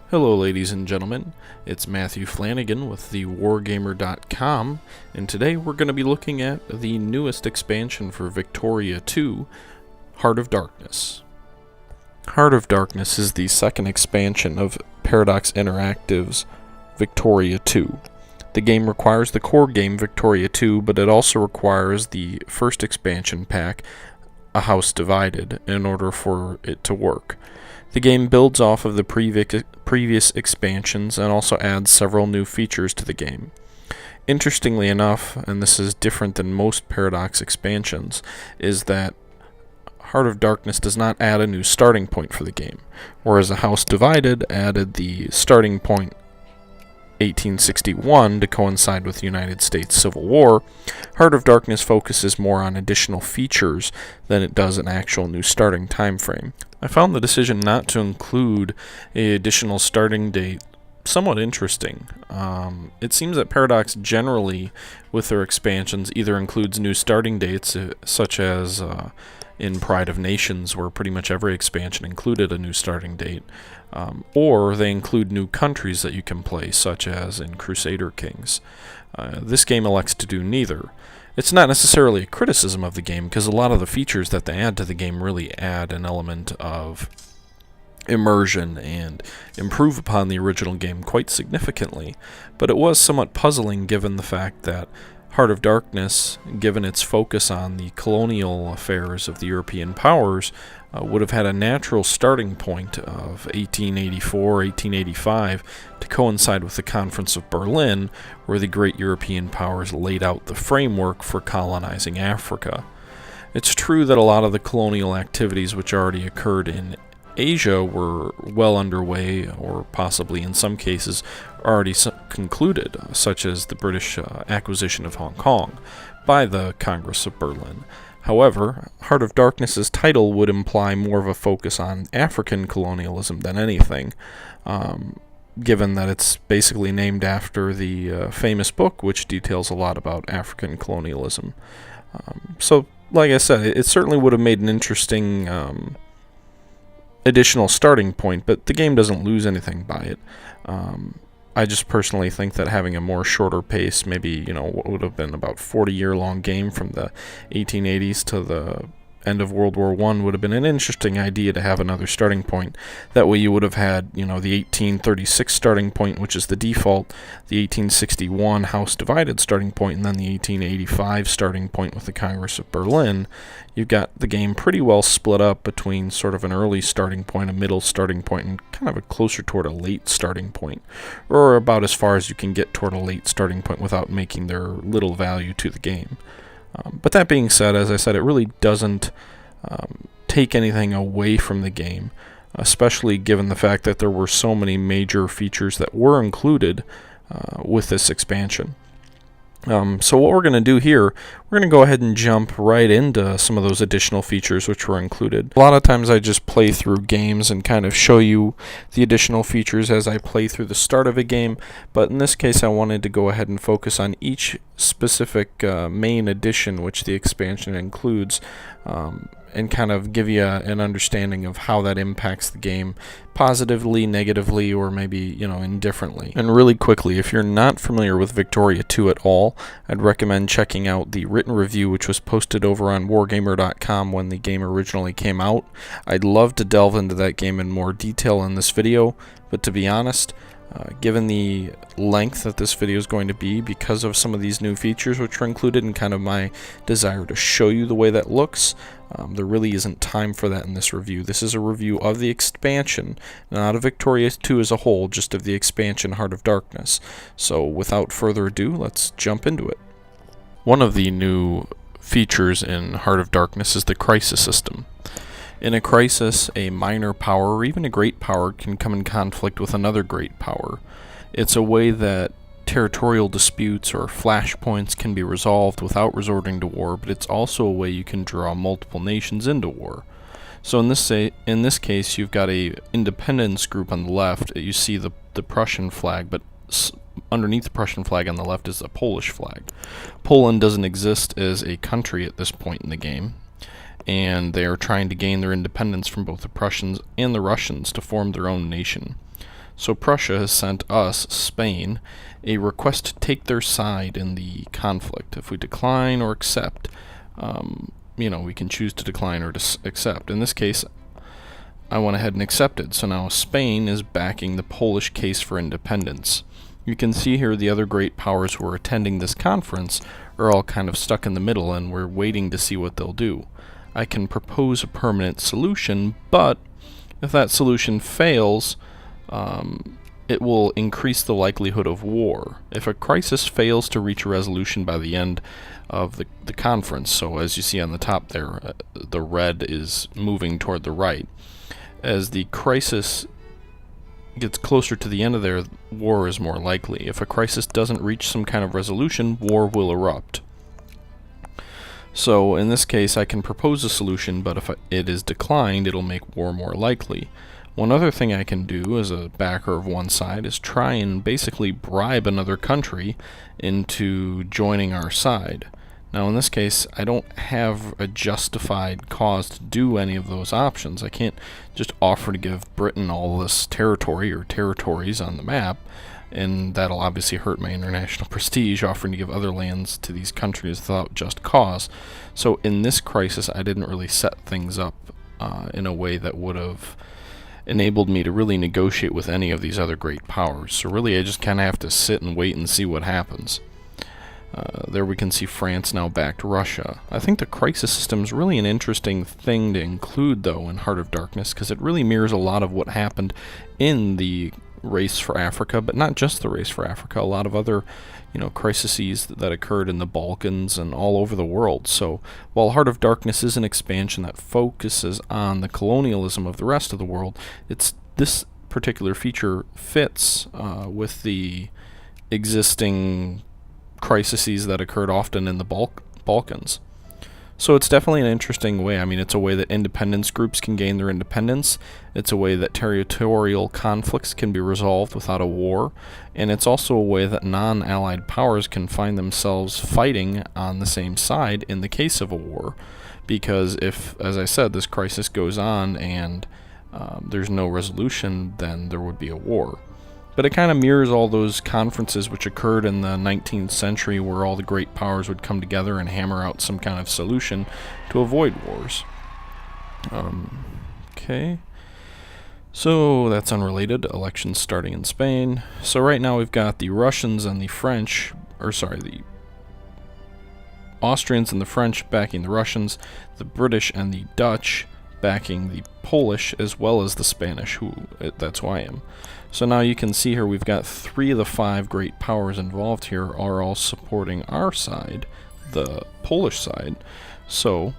Hello ladies and gentlemen, it's Matthew Flanigan with the Wargamer.com, and today we're going to be looking at the newest expansion for Victoria 2, Heart of Darkness. Heart of Darkness is the second expansion of Paradox Interactive's Victoria 2. The game requires the core game Victoria 2, but it also requires the first expansion pack, A House Divided, in order for it to work. The game builds off of the previous expansions and also adds several new features to the game. Interestingly enough, and this is different than most Paradox expansions, is that Heart of Darkness does not add a new starting point for the game, whereas A House Divided added the starting point 1861 to coincide with the United States Civil War. Heart of Darkness focuses more on additional features than it does an actual new starting time frame. I found the decision not to include an additional starting date somewhat interesting. It seems that Paradox generally, with their expansions, either includes new starting dates, such as in Pride of Nations, where pretty much every expansion included a new starting date, or they include new countries that you can play, such as in Crusader Kings. This game elects to do neither. It's not necessarily a criticism of the game, because a lot of the features that they add to the game really add an element of immersion and improve upon the original game quite significantly, but it was somewhat puzzling given the fact that Heart of Darkness, given its focus on the colonial affairs of the European powers, would have had a natural starting point of 1884, 1885 to coincide with the Conference of Berlin, where the great European powers laid out the framework for colonizing Africa. It's true that a lot of the colonial activities which already occurred in Asia were well underway, or possibly in some cases already concluded, such as the British acquisition of Hong Kong by the Congress of Berlin. However, Heart of Darkness's title would imply more of a focus on African colonialism than anything, given that it's basically named after the famous book which details a lot about African colonialism. So, like I said, it certainly would have made an interesting additional starting point, but the game doesn't lose anything by it. I just personally think that having a more shorter pace, maybe, what would have been about 40-year-long game from the 1880s to the end of World War I would have been an interesting idea to have another starting point. That way you would have had, the 1836 starting point, which is the default, the 1861 House Divided starting point, and then the 1885 starting point with the Congress of Berlin. You've got the game pretty well split up between sort of an early starting point, a middle starting point, and kind of a closer toward a late starting point, or about as far as you can get toward a late starting point without making their little value to the game. But that being said, as I said, it really doesn't take anything away from the game, especially given the fact that there were so many major features that were included with this expansion. So what we're going to do here, we're going to go ahead and jump right into some of those additional features which were included. A lot of times I just play through games and kind of show you the additional features as I play through the start of a game, but in this case I wanted to go ahead and focus on each specific main addition which the expansion includes, and kind of give you an understanding of how that impacts the game positively, negatively, or maybe, indifferently. And really quickly, if you're not familiar with Victoria 2 at all, I'd recommend checking out the written review which was posted over on Wargamer.com when the game originally came out. I'd love to delve into that game in more detail in this video, but to be honest, given the length that this video is going to be because of some of these new features which are included and kind of my desire to show you the way that looks, there really isn't time for that in this review. This is a review of the expansion, not of Victoria 2 as a whole, just of the expansion Heart of Darkness. So without further ado, let's jump into it. One of the new features in Heart of Darkness is the crisis system. In a crisis, a minor power or even a great power can come in conflict with another great power. It's a way that territorial disputes or flashpoints can be resolved without resorting to war, but it's also a way you can draw multiple nations into war. So in this case, you've got a independence group on the left. You see the Prussian flag, but underneath the Prussian flag on the left is the Polish flag. Poland doesn't exist as a country at this point in the game, and they are trying to gain their independence from both the Prussians and the Russians to form their own nation. So Prussia has sent us, Spain, a request to take their side in the conflict. If we decline or accept, we can choose to decline or accept. In this case, I went ahead and accepted. So now Spain is backing the Polish case for independence. You can see here the other great powers who are attending this conference are all kind of stuck in the middle, and we're waiting to see what they'll do. I can propose a permanent solution, but if that solution fails, it will increase the likelihood of war. If a crisis fails to reach a resolution by the end of the conference, so as you see on the top there, the red is moving toward the right. As the crisis gets closer to the end of there, war is more likely. If a crisis doesn't reach some kind of resolution, war will erupt. So in this case, I can propose a solution, but if it is declined, it'll make war more likely. One other thing I can do as a backer of one side is try and basically bribe another country into joining our side. Now in this case, I don't have a justified cause to do any of those options. I can't just offer to give Britain all this territory or territories on the map, and that'll obviously hurt my international prestige, offering to give other lands to these countries without just cause. So in this crisis, I didn't really set things up in a way that would have enabled me to really negotiate with any of these other great powers. So really I just kind of have to sit and wait and see what happens. There we can see France now backed Russia. I think the crisis system is really an interesting thing to include, though, in Heart of Darkness, because it really mirrors a lot of what happened in the race for Africa, but not just the race for Africa. A lot of other, crises that occurred in the Balkans and all over the world. So while Heart of Darkness is an expansion that focuses on the colonialism of the rest of the world, this particular feature fits with the existing crises that occurred often in the Balkans. So it's definitely an interesting way. I mean, it's a way that independence groups can gain their independence. It's a way that territorial conflicts can be resolved without a war. And it's also a way that non-allied powers can find themselves fighting on the same side in the case of a war. Because if, as I said, this crisis goes on and there's no resolution, then there would be a war. But it kind of mirrors all those conferences which occurred in the 19th century where all the great powers would come together and hammer out some kind of solution to avoid wars. Okay. So that's unrelated. Elections starting in Spain. So right now we've got the Russians and the French, the Austrians and the French backing the Russians, the British and the Dutch backing the Polish, as well as the Spanish, that's who I am. So now you can see here we've got 3 of the 5 great powers involved here are all supporting our side, the Polish side. So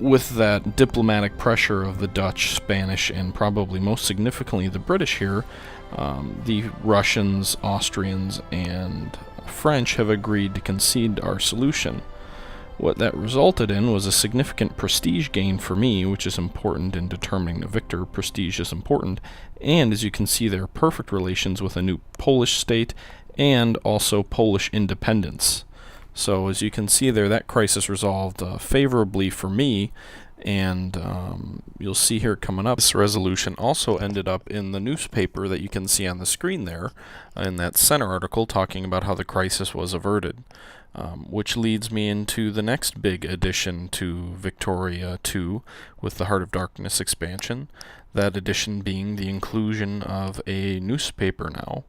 with that diplomatic pressure of the Dutch, Spanish, and probably most significantly the British here, the Russians, Austrians, and French have agreed to concede our solution. What that resulted in was a significant prestige gain for me, which is important in determining the victor. Prestige is important, and as you can see there, perfect relations with a new Polish state and also Polish independence. So as you can see there, that crisis resolved favorably for me, and you'll see here coming up, this resolution also ended up in the newspaper that you can see on the screen there, in that center article talking about how the crisis was averted. Which leads me into the next big addition to Victoria 2 with the Heart of Darkness expansion, that addition being the inclusion of a newspaper now.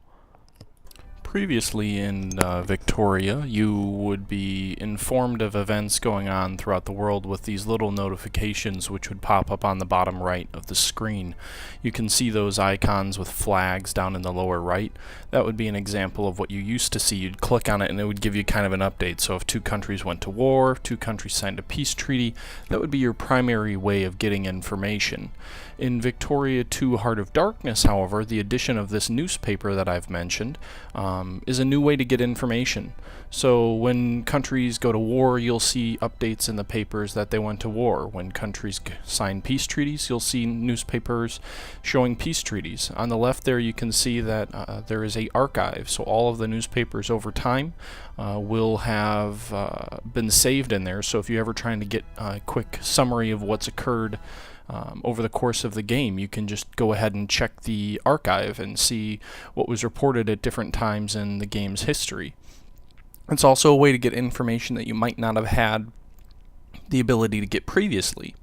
Previously in Victoria, you would be informed of events going on throughout the world with these little notifications which would pop up on the bottom right of the screen. You can see those icons with flags down in the lower right. That would be an example of what you used to see. You'd click on it and it would give you kind of an update. So if 2 countries went to war, if 2 countries signed a peace treaty, that would be your primary way of getting information. In Victoria 2 Heart of Darkness, however, the addition of this newspaper that I've mentioned is a new way to get information. So when countries go to war, you'll see updates in the papers that they went to war. When countries sign peace treaties, you'll see newspapers showing peace treaties. On the left there, you can see that there is a archive. So all of the newspapers over time will have been saved in there. So if you're ever trying to get a quick summary of what's occurred over the course of the game. You can just go ahead and check the archive and see what was reported at different times in the game's history. It's also a way to get information that you might not have had the ability to get previously.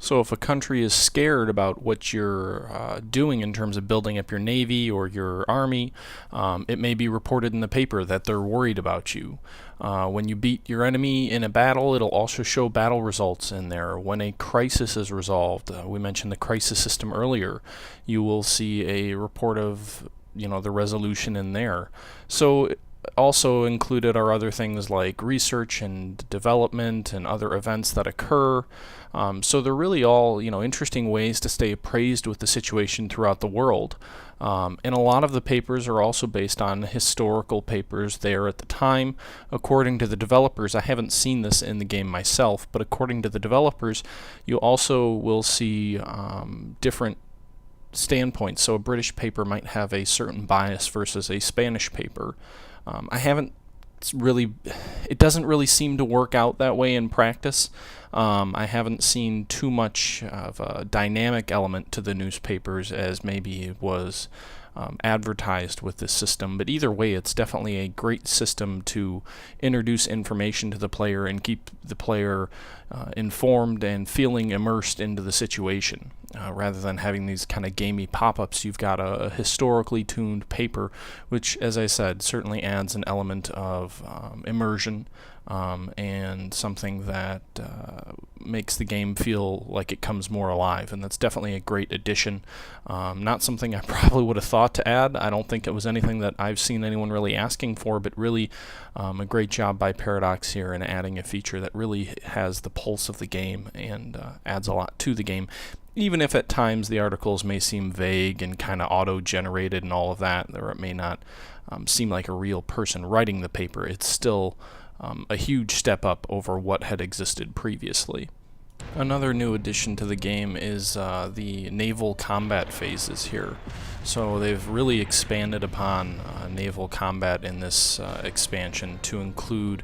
So if a country is scared about what you're doing in terms of building up your navy or your army, it may be reported in the paper that they're worried about you. When you beat your enemy in a battle, it'll also show battle results in there. When a crisis is resolved, we mentioned the crisis system earlier, you will see a report of the resolution in there. So also included are other things like research and development and other events that occur. So they're really all interesting ways to stay appraised with the situation throughout the world. And a lot of the papers are also based on historical papers there at the time. According to the developers, I haven't seen this in the game myself, but according to the developers, you also will see different standpoints. So a British paper might have a certain bias versus a Spanish paper. It doesn't really seem to work out that way in practice. I haven't seen too much of a dynamic element to the newspapers as maybe it was advertised with this system, but either way, it's definitely a great system to introduce information to the player and keep the player informed and feeling immersed into the situation. Rather than having these kind of gamey pop-ups, you've got a historically tuned paper, which, as I said, certainly adds an element of immersion and something that makes the game feel like it comes more alive, and that's definitely a great addition. Not something I probably would have thought to add. I don't think it was anything that I've seen anyone really asking for, but really a great job by Paradox here in adding a feature that really has the pulse of the game and adds a lot to the game. Even if at times the articles may seem vague and kind of auto-generated and all of that, or it may not seem like a real person writing the paper, it's still a huge step up over what had existed previously. Another new addition to the game is the naval combat phases here. So they've really expanded upon naval combat in this expansion to include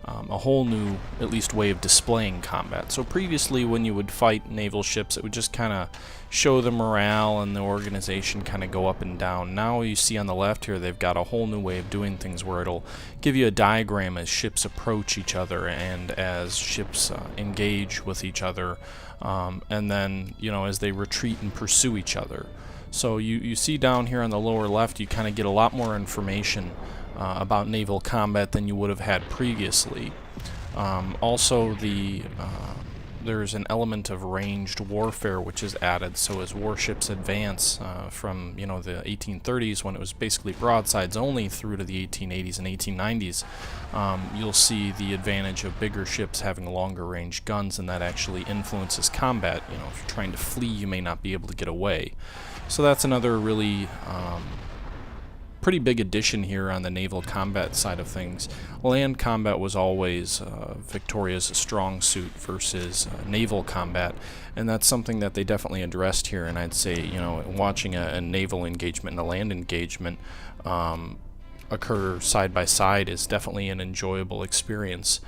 a whole new, at least, way of displaying combat. So previously, when you would fight naval ships, it would just kind of show the morale and the organization kind of go up and down. Now you see on the left here, they've got a whole new way of doing things where it'll give you a diagram as ships approach each other and as ships engage with each other, and then, as they retreat and pursue each other. So you see down here on the lower left, you kind of get a lot more information about naval combat than you would have had previously. Also, there's an element of ranged warfare which is added. So as warships advance from the 1830s, when it was basically broadsides only, through to the 1880s and 1890s, you'll see the advantage of bigger ships having longer range guns, and that actually influences combat. If you're trying to flee, you may not be able to get away. So that's another really pretty big addition here on the naval combat side of things. Land combat was always Victoria's strong suit versus naval combat, and that's something that they definitely addressed here. And I'd say, watching a naval engagement and a land engagement occur side by side is definitely an enjoyable experience.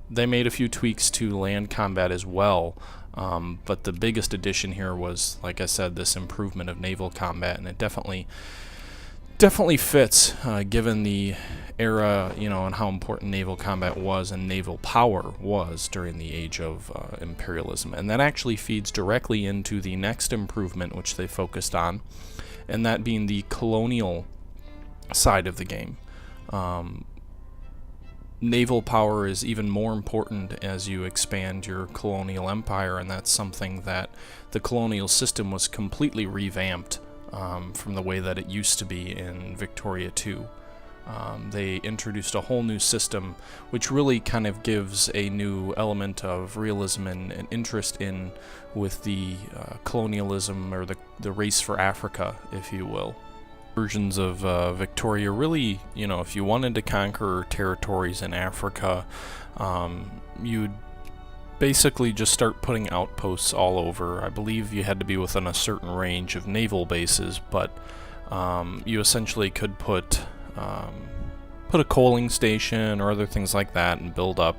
They made a few tweaks to land combat as well, but the biggest addition here was, like I said, this improvement of naval combat, and it definitely fits given the era, and how important naval combat was and naval power was during the age of imperialism. And that actually feeds directly into the next improvement which they focused on, and that being the colonial side of the game. Naval power is even more important as you expand your colonial empire, and that's something that the colonial system was completely revamped from the way that it used to be in Victoria 2. They introduced a whole new system which really kind of gives a new element of realism and interest in with the colonialism, or the race for Africa, if you will. Versions of Victoria really, if you wanted to conquer territories in Africa, you'd basically just start putting outposts all over. I believe you had to be within a certain range of naval bases, but you essentially could put put a coaling station or other things like that and build up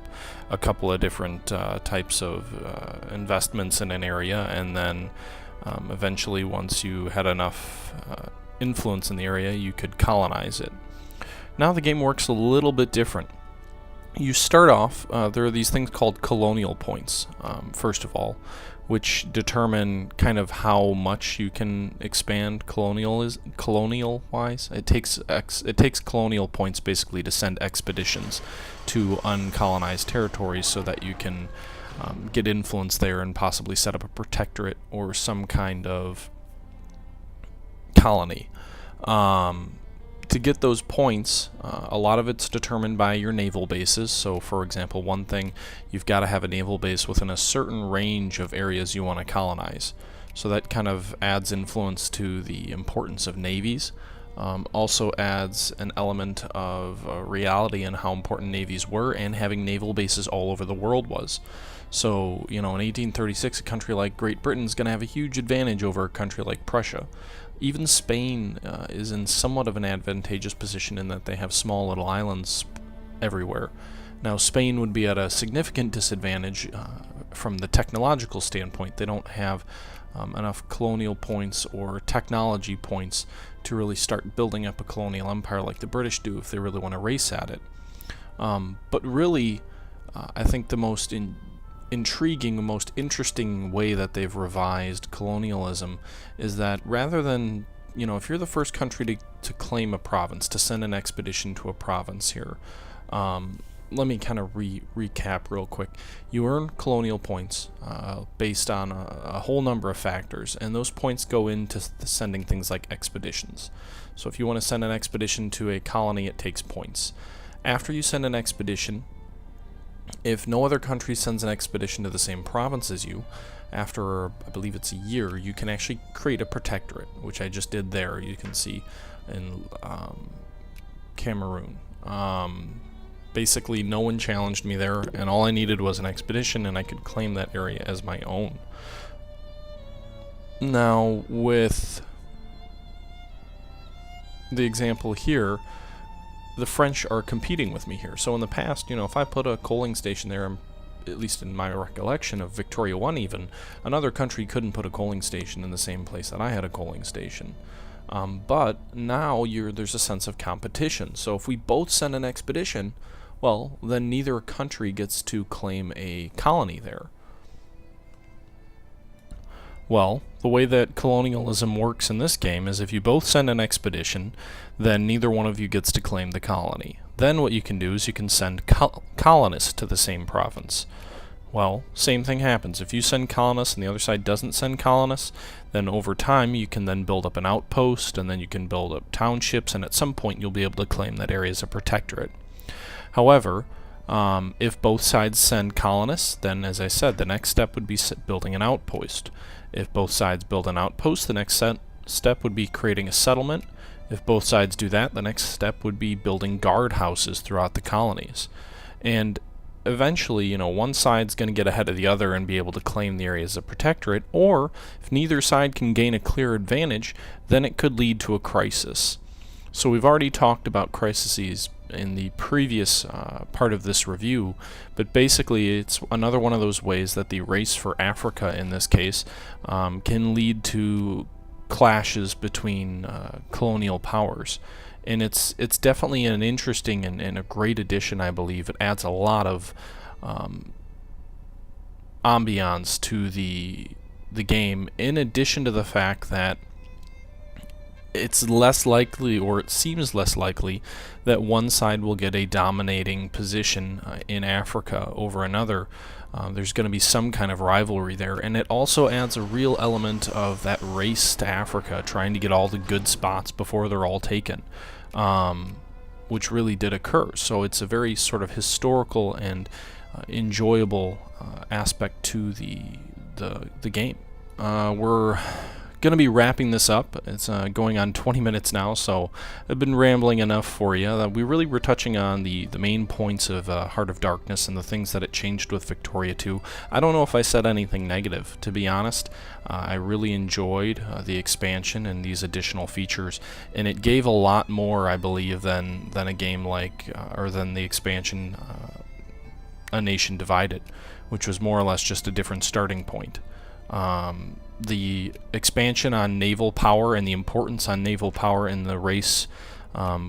a couple of different types of investments in an area, and then eventually, once you had enough influence in the area, you could colonize it. Now the game works a little bit different. You start off, there are these things called colonial points, first of all, which determine kind of how much you can expand colonial-wise. It takes colonial points basically to send expeditions to uncolonized territories so that you can get influence there and possibly set up a protectorate or some kind of colony. To get those points, a lot of it's determined by your naval bases. So, for example, one thing, you've got to have a naval base within a certain range of areas you want to colonize. So that kind of adds influence to the importance of navies. Also adds an element of reality in how important navies were, and having naval bases all over the world was. So, in 1836, a country like Great Britain is going to have a huge advantage over a country like Prussia. Even Spain is in somewhat of an advantageous position in that they have small little islands everywhere. Now, Spain would be at a significant disadvantage from the technological standpoint. They don't have enough colonial points or technology points to really start building up a colonial empire like the British do if they really want to race at it. But really, I think the most intriguing, the most interesting way that they've revised colonialism is that rather than, if you're the first country to claim a province, to send an expedition to a province here, let me kind of recap real quick. You earn colonial points based on a whole number of factors, and those points go into sending things like expeditions. So if you want to send an expedition to a colony, it takes points. After you send an expedition, if no other country sends an expedition to the same province as you, after, I believe it's a year, you can actually create a protectorate, which I just did there. You can see in Cameroon. Basically, no one challenged me there, and all I needed was an expedition, and I could claim that area as my own. Now, with the example here, the French are competing with me here. So in the past, if I put a coaling station there, at least in my recollection of Victoria 1 even, another country couldn't put a coaling station in the same place that I had a coaling station. But now there's a sense of competition. So if we both send an expedition, well, then neither country gets to claim a colony there. Well, the way that colonialism works in this game is if you both send an expedition, then neither one of you gets to claim the colony. Then what you can do is you can send colonists to the same province. Well, same thing happens. If you send colonists and the other side doesn't send colonists, then over time you can then build up an outpost, and then you can build up townships, and at some point you'll be able to claim that area as a protectorate. However, if both sides send colonists, then as I said, the next step would be building an outpost. If both sides build an outpost, the next step would be creating a settlement. If both sides do that, the next step would be building guard houses throughout the colonies. And eventually, one side's going to get ahead of the other and be able to claim the area as a protectorate, or if neither side can gain a clear advantage, then it could lead to a crisis. So we've already talked about crises in the previous part of this review, but basically it's another one of those ways that the race for Africa, in this case, can lead to clashes between colonial powers. And it's definitely an interesting and a great addition, I believe. It adds a lot of ambiance to the game, in addition to the fact that it's less likely, or it seems less likely, that one side will get a dominating position in Africa over another. There's going to be some kind of rivalry there, and it also adds a real element of that race to Africa, trying to get all the good spots before they're all taken, which really did occur. So it's a very sort of historical and enjoyable aspect to the game. We're going to be wrapping this up. It's going on 20 minutes now, so I've been rambling enough for you. We really were touching on the main points of Heart of Darkness and the things that it changed with Victoria 2. I don't know if I said anything negative, to be honest. I really enjoyed the expansion and these additional features, and it gave a lot more, I believe, than a game like, or than the expansion A Nation Divided, which was more or less just a different starting point. The expansion on naval power and the importance on naval power in the race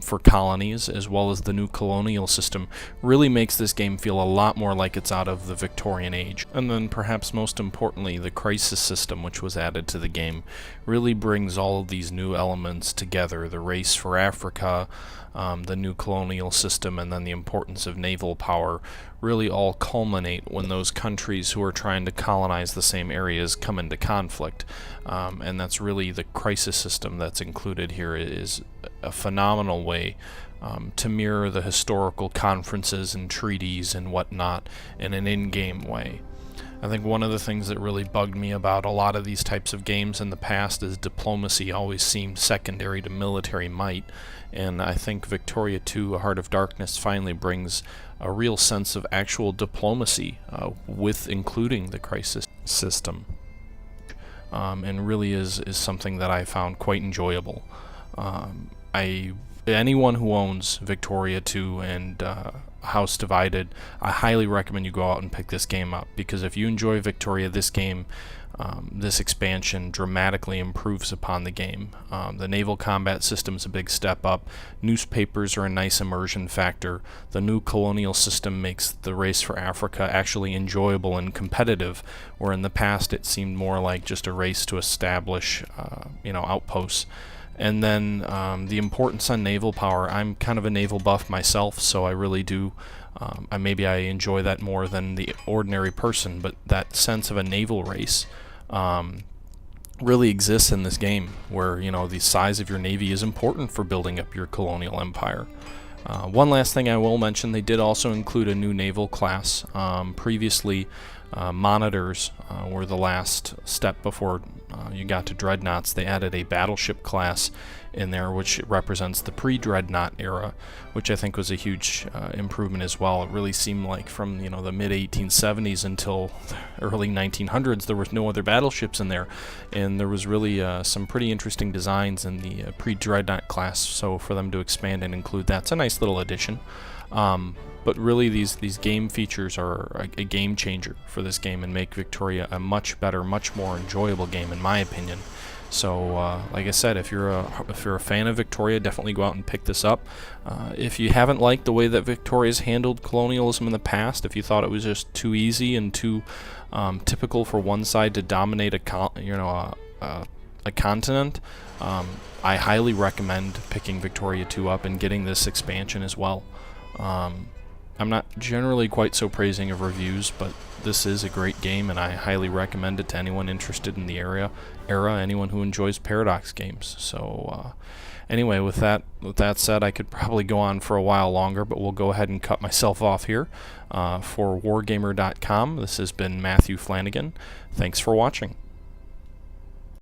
for colonies, as well as the new colonial system, really makes this game feel a lot more like it's out of the Victorian age. And then perhaps most importantly, the crisis system, which was added to the game, really brings all of these new elements together. The race for Africa, the new colonial system, and then the importance of naval power really all culminate when those countries who are trying to colonize the same areas come into conflict. And that's really the crisis system that's included here is a phenomenal way to mirror the historical conferences and treaties and whatnot in an in-game way. I think one of the things that really bugged me about a lot of these types of games in the past is diplomacy always seemed secondary to military might, and I think Victoria 2, A Heart of Darkness, finally brings a real sense of actual diplomacy with including the crisis system, and really is something that I found quite enjoyable. Anyone who owns Victoria 2 and House Divided, I highly recommend you go out and pick this game up, because if you enjoy Victoria, this game, this expansion dramatically improves upon the game. The naval combat system is a big step up. Newspapers are a nice immersion factor. The new colonial system makes the race for Africa actually enjoyable and competitive, where in the past it seemed more like just a race to establish outposts. And then the importance on naval power. I'm kind of a naval buff myself, so I really do. Maybe I enjoy that more than the ordinary person, but that sense of a naval race really exists in this game, where the size of your navy is important for building up your colonial empire. One last thing I will mention, they did also include a new naval class. Previously, monitors were the last step before you got to dreadnoughts. They added a battleship class in there, which represents the pre-dreadnought era, which I think was a huge improvement as well. It really seemed like from the mid-1870s until the early 1900s there was no other battleships in there, and there was really some pretty interesting designs in the pre-dreadnought class. So for them to expand and include that's a nice little addition. But really, these game features are a game changer for this game and make Victoria a much better, much more enjoyable game, in my opinion. So, like I said, if you're a fan of Victoria, definitely go out and pick this up. If you haven't liked the way that Victoria's handled colonialism in the past, if you thought it was just too easy and too typical for one side to dominate a continent, I highly recommend picking Victoria 2 up and getting this expansion as well. I'm not generally quite so praising of reviews, but this is a great game, and I highly recommend it to anyone interested in the era, anyone who enjoys Paradox games. So anyway, with that said, I could probably go on for a while longer, but we'll go ahead and cut myself off here. For Wargamer.com, this has been Matthew Flanigan. Thanks for watching.